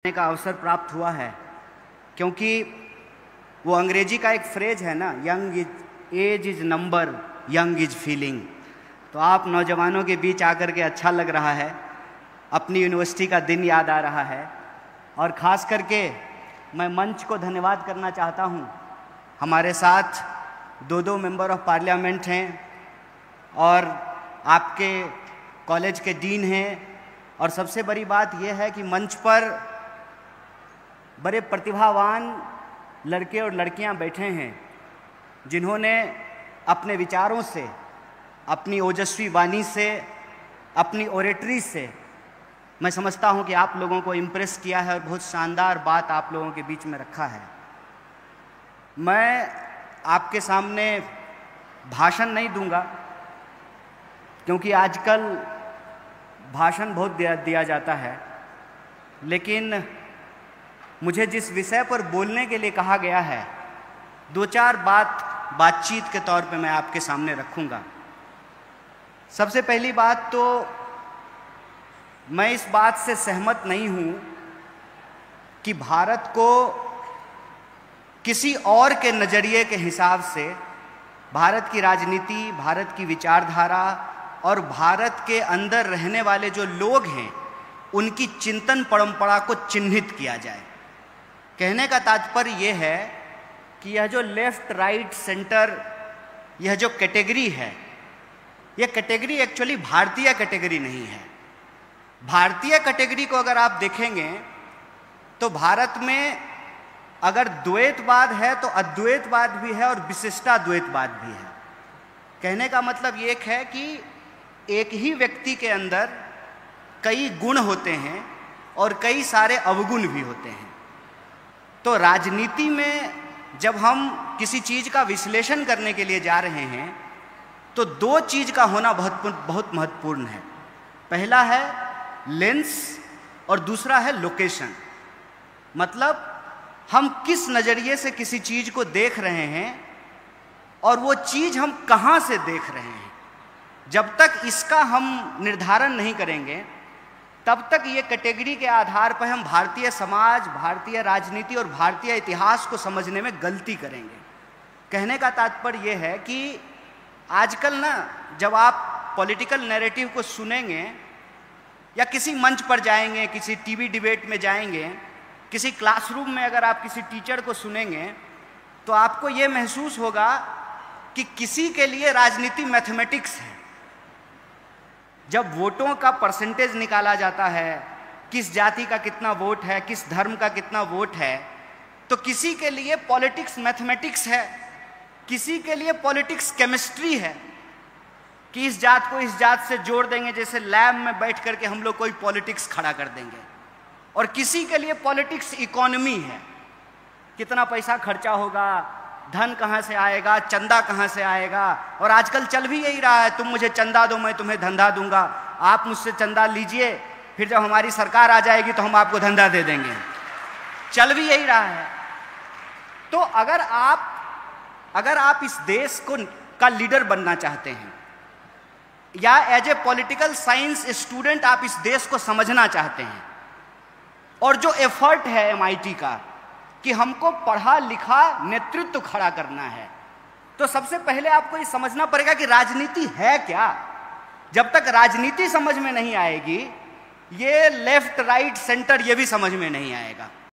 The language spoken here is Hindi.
का अवसर प्राप्त हुआ है, क्योंकि वो अंग्रेजी का एक फ्रेज है ना, young is age is number, young is feeling. तो आप नौजवानों के बीच आकर के अच्छा लग रहा है, अपनी यूनिवर्सिटी का दिन याद आ रहा है। और ख़ास करके मैं मंच को धन्यवाद करना चाहता हूँ। हमारे साथ दो मेंबर ऑफ पार्लियामेंट हैं और आपके कॉलेज के डीन हैं। और सबसे बड़ी बात यह है कि मंच पर बड़े प्रतिभावान लड़के और लड़कियां बैठे हैं, जिन्होंने अपने विचारों से, अपनी ओजस्वी वाणी से, अपनी ओरेटरी से मैं समझता हूं कि आप लोगों को इम्प्रेस किया है और बहुत शानदार बात आप लोगों के बीच में रखा है। मैं आपके सामने भाषण नहीं दूंगा, क्योंकि आजकल भाषण बहुत दिया जाता है, लेकिन मुझे जिस विषय पर बोलने के लिए कहा गया है, दो चार बातचीत के तौर पे मैं आपके सामने रखूंगा। सबसे पहली बात तो मैं इस बात से सहमत नहीं हूं कि भारत को किसी और के नज़रिए के हिसाब से भारत की राजनीति, भारत की विचारधारा और भारत के अंदर रहने वाले जो लोग हैं उनकी चिंतन परंपरा को चिन्हित किया जाए। कहने का तात्पर्य यह है कि यह जो लेफ्ट राइट सेंटर, यह जो कैटेगरी है, यह कैटेगरी एक्चुअली भारतीय कैटेगरी नहीं है। भारतीय कैटेगरी को अगर आप देखेंगे तो भारत में अगर द्वैतवाद है तो अद्वैतवाद भी है और विशिष्टाद्वैतवाद भी है। कहने का मतलब ये है कि एक ही व्यक्ति के अंदर कई गुण होते हैं और कई सारे अवगुण भी होते हैं। तो राजनीति में जब हम किसी चीज़ का विश्लेषण करने के लिए जा रहे हैं तो दो चीज़ का होना बहुत महत्वपूर्ण है। पहला है लेंस और दूसरा है लोकेशन। मतलब हम किस नज़रिए से किसी चीज़ को देख रहे हैं और वो चीज़ हम कहाँ से देख रहे हैं। जब तक इसका हम निर्धारण नहीं करेंगे तब तक ये कैटेगरी के आधार पर हम भारतीय समाज, भारतीय राजनीति और भारतीय इतिहास को समझने में गलती करेंगे। कहने का तात्पर्य ये है कि आजकल ना, जब आप पॉलिटिकल नैरेटिव को सुनेंगे या किसी मंच पर जाएंगे, किसी टीवी डिबेट में जाएंगे, किसी क्लासरूम में अगर आप किसी टीचर को सुनेंगे तो आपको ये महसूस होगा कि किसी के लिए राजनीति मैथमेटिक्स है। जब वोटों का परसेंटेज निकाला जाता है, किस जाति का कितना वोट है, किस धर्म का कितना वोट है, तो किसी के लिए पॉलिटिक्स मैथमेटिक्स है, किसी के लिए पॉलिटिक्स केमिस्ट्री है कि इस जात को इस जात से जोड़ देंगे, जैसे लैब में बैठ करके हम लोग कोई पॉलिटिक्स खड़ा कर देंगे। और किसी के लिए पॉलिटिक्स इकोनॉमी है, कितना पैसा खर्चा होगा, धन कहाँ से आएगा, चंदा कहाँ से आएगा। और आजकल चल भी यही रहा है, तुम मुझे चंदा दो मैं तुम्हें धंधा दूंगा, आप मुझसे चंदा लीजिए, फिर जब हमारी सरकार आ जाएगी तो हम आपको धंधा दे देंगे। चल भी यही रहा है। तो अगर आप इस देश का लीडर बनना चाहते हैं या as a political science student आप इस देश को समझना चाहते हैं, और जो एफर्ट है MIT का कि हमको पढ़ा लिखा नेतृत्व खड़ा करना है, तो सबसे पहले आपको ये समझना पड़ेगा कि राजनीति है क्या। जब तक राजनीति समझ में नहीं आएगी, ये लेफ्ट राइट सेंटर ये भी समझ में नहीं आएगा।